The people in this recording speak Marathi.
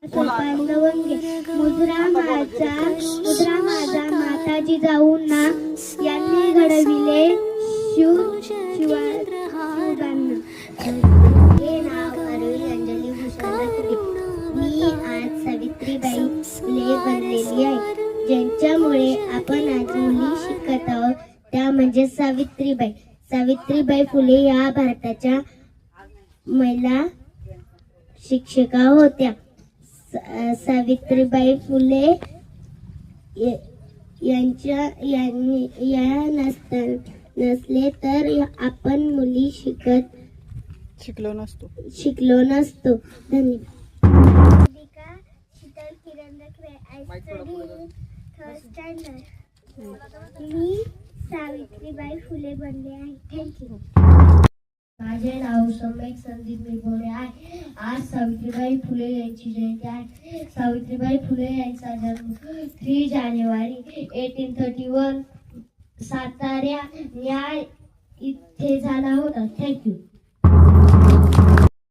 लवंगे मुद्रा माझा माताजी जाऊना यांनी घडविले शिवांना हे नाव अरविंद अंजली भूषण मी आज सावित्रीबाई फुले बनलेली आहे. ज्यांच्यामुळे आपण आज मुली शिकत आहोत त्या म्हणजे सावित्रीबाई फुले या भारताच्या महिला शिक्षिका होत्या. सावित्रीबाई फुले या नसले तर आपण मुली शिकलो नसतो. धन्यवाद. मी सावित्रीबाई फुले बनले आहे. थँक्यू. माझे नाव सम्यक संदीप निगोरे आहे. आज सावित्रीबाई फुले यांची जयंती आहे. सावित्रीबाई फुले यांचा जन्म 3 जानेवारी 1831 सातारा न्याय इथे झाला होता. थँक्यू.